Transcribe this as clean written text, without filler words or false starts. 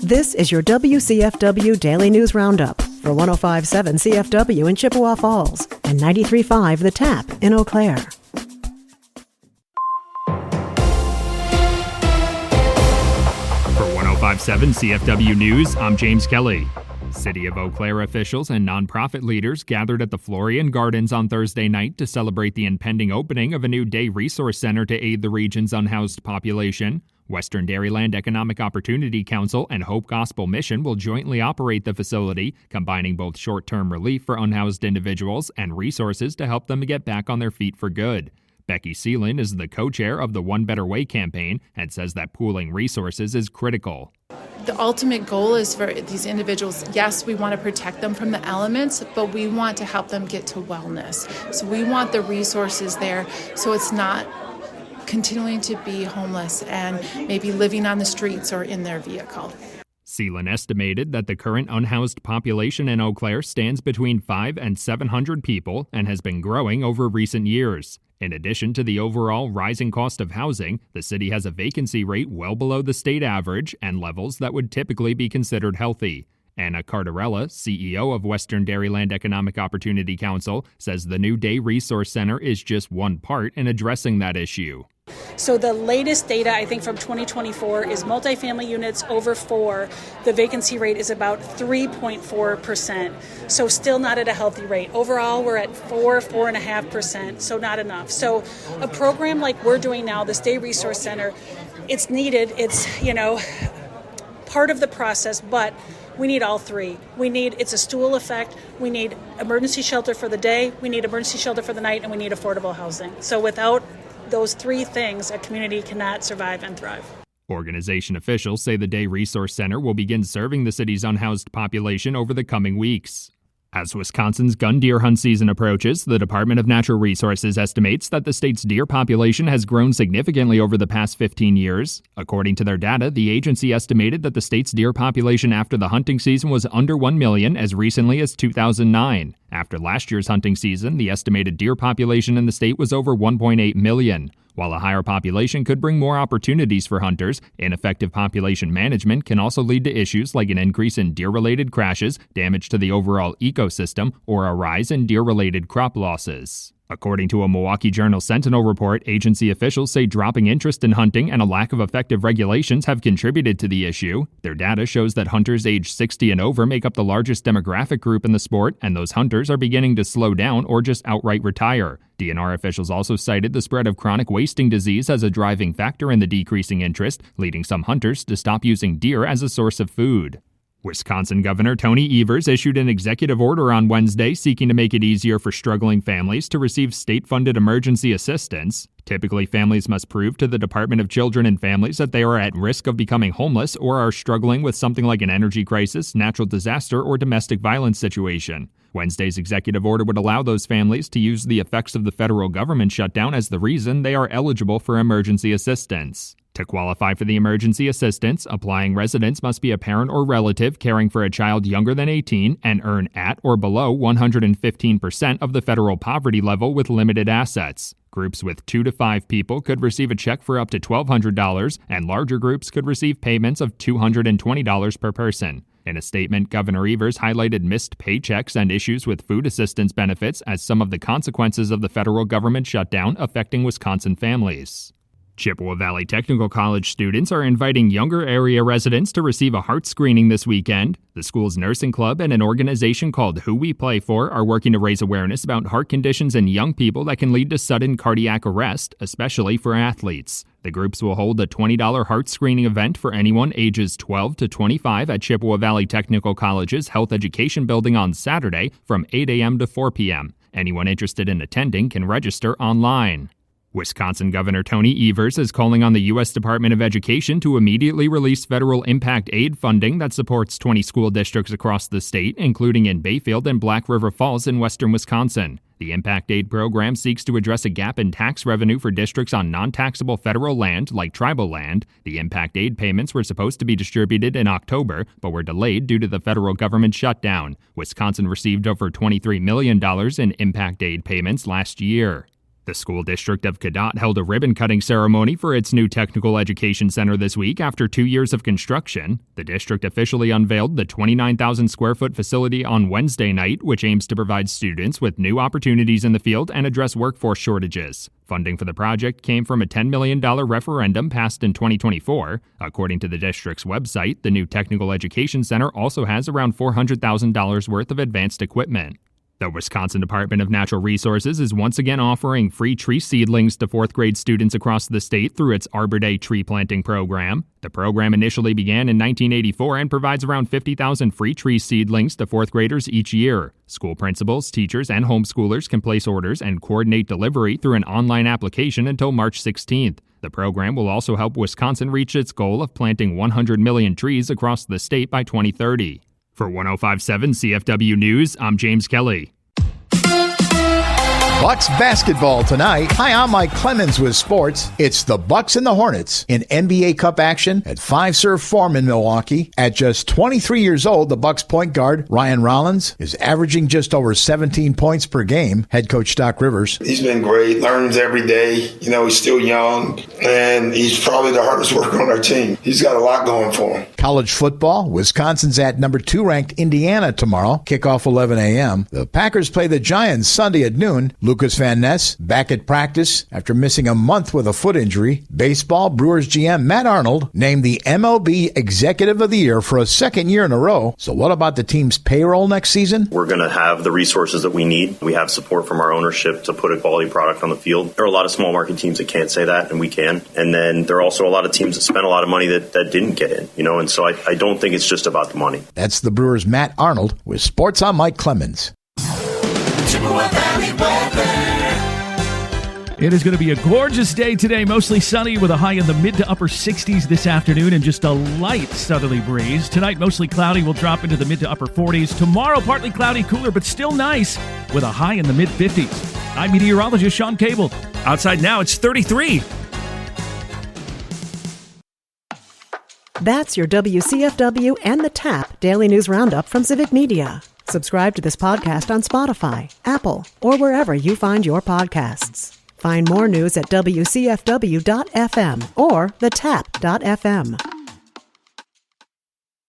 This is your WCFW Daily News Roundup for 105.7 CFW in Chippewa Falls and 93.5 The Tap in Eau Claire. For 105.7 CFW News, I'm James Kelly. City of Eau Claire officials and nonprofit leaders gathered at the Florian Gardens on Thursday night to celebrate the impending opening of a new day resource center to aid the region's unhoused population. Western Dairyland Economic Opportunity Council and Hope Gospel Mission will jointly operate the facility, combining both short-term relief for unhoused individuals and resources to help them get back on their feet for good. Becky Seelan is the co-chair of the One Better Way campaign and says that pooling resources is critical. The ultimate goal is for these individuals, yes, we want to protect them from the elements, but we want to help them get to wellness. So we want the resources there so it's not continuing to be homeless and maybe living on the streets or in their vehicle. Seelan estimated that the current unhoused population in Eau Claire stands between 500 and 700 people and has been growing over recent years. In addition to the overall rising cost of housing, the city has a vacancy rate well below the state average and levels that would typically be considered healthy. Anna Cardarella, CEO of Western Dairyland Economic Opportunity Council, says the new Day Resource Center is just one part in addressing that issue. So the latest data, I think, from 2024 is multifamily units over 4. The vacancy rate is about 3.4%. So still not at a healthy rate. Overall, we're at 4.5%, so not enough. So a program like we're doing now, this Day Resource Center, it's needed. It's, part of the process, but we need all three. It's a stool effect. We need emergency shelter for the day, we need emergency shelter for the night, and we need affordable housing. So without those three things, a community cannot survive and thrive. Organization officials say the Day Resource Center will begin serving the city's unhoused population over the coming weeks. As Wisconsin's gun deer hunt season approaches, the Department of Natural Resources estimates that the state's deer population has grown significantly over the past 15 years. According to their data, the agency estimated that the state's deer population after the hunting season was under 1 million as recently as 2009. After last year's hunting season, the estimated deer population in the state was over 1.8 million. While a higher population could bring more opportunities for hunters, ineffective population management can also lead to issues like an increase in deer-related crashes, damage to the overall ecosystem, or a rise in deer-related crop losses. According to a Milwaukee Journal Sentinel report, agency officials say dropping interest in hunting and a lack of effective regulations have contributed to the issue. Their data shows that hunters age 60 and over make up the largest demographic group in the sport, and those hunters are beginning to slow down or just outright retire. DNR officials also cited the spread of chronic wasting disease as a driving factor in the decreasing interest, leading some hunters to stop using deer as a source of food. Wisconsin Governor Tony Evers issued an executive order on Wednesday seeking to make it easier for struggling families to receive state-funded emergency assistance. Typically, families must prove to the Department of Children and Families that they are at risk of becoming homeless or are struggling with something like an energy crisis, natural disaster, or domestic violence situation. Wednesday's executive order would allow those families to use the effects of the federal government shutdown as the reason they are eligible for emergency assistance. To qualify for the emergency assistance, applying residents must be a parent or relative caring for a child younger than 18 and earn at or below 115% of the federal poverty level with limited assets. Groups with 2 to 5 people could receive a check for up to $1,200, and larger groups could receive payments of $220 per person. In a statement, Governor Evers highlighted missed paychecks and issues with food assistance benefits as some of the consequences of the federal government shutdown affecting Wisconsin families. Chippewa Valley Technical College students are inviting younger area residents to receive a heart screening this weekend. The school's nursing club and an organization called Who We Play For are working to raise awareness about heart conditions in young people that can lead to sudden cardiac arrest, especially for athletes. The groups will hold a $20 heart screening event for anyone ages 12 to 25 at Chippewa Valley Technical College's Health Education Building on Saturday from 8 a.m. to 4 p.m. Anyone interested in attending can register online. Wisconsin Governor Tony Evers is calling on the U.S. Department of Education to immediately release federal impact aid funding that supports 20 school districts across the state, including in Bayfield and Black River Falls in western Wisconsin. The Impact Aid program seeks to address a gap in tax revenue for districts on non-taxable federal land, like tribal land. The Impact Aid payments were supposed to be distributed in October, but were delayed due to the federal government shutdown. Wisconsin received over $23 million in Impact Aid payments last year. The school district of Cadott held a ribbon-cutting ceremony for its new technical education center this week after 2 years of construction. The district officially unveiled the 29,000-square-foot facility on Wednesday night, which aims to provide students with new opportunities in the field and address workforce shortages. Funding for the project came from a $10 million referendum passed in 2024. According to the district's website, the new technical education center also has around $400,000 worth of advanced equipment. The Wisconsin Department of Natural Resources is once again offering free tree seedlings to fourth-grade students across the state through its Arbor Day tree planting program. The program initially began in 1984 and provides around 50,000 free tree seedlings to fourth graders each year. School principals, teachers, and homeschoolers can place orders and coordinate delivery through an online application until March 16th. The program will also help Wisconsin reach its goal of planting 100 million trees across the state by 2030. For 105.7 CFW News, I'm James Kelly. Bucks basketball tonight. Hi, I'm Mike Clemens with sports. It's the Bucks and the Hornets in NBA Cup action at Fiserv Forum in Milwaukee. At just 23 years old, the Bucks point guard, Ryan Rollins, is averaging just over 17 points per game. Head coach Doc Rivers. He's been great, learns every day. He's still young, and he's probably the hardest worker on our team. He's got a lot going for him. College football, Wisconsin's at number 2 ranked Indiana tomorrow. Kickoff 11 a.m. The Packers play the Giants Sunday at noon. Lucas Van Ness back at practice after missing a month with a foot injury. Baseball, Brewers GM Matt Arnold named the MLB Executive of the Year for a second year in a row. So what about the team's payroll next season? We're going to have the resources that we need. We have support from our ownership to put a quality product on the field. There are a lot of small market teams that can't say that, and we can. And then there are also a lot of teams that spent a lot of money that didn't get in, and so I don't think it's just about the money. That's the Brewers' Matt Arnold with Sports on Mike Clemens. It is going to be a gorgeous day today, mostly sunny with a high in the mid to upper 60s this afternoon and just a light southerly breeze. Tonight, mostly cloudy, will drop into the mid to upper 40s. Tomorrow, partly cloudy, cooler, but still nice with a high in the mid 50s. I'm meteorologist Sean Cable. Outside now, it's 33. That's your WCFW and the TAP Daily News Roundup from Civic Media. Subscribe to this podcast on Spotify, Apple, or wherever you find your podcasts. Find more news at WCFW.FM or thetap.fm.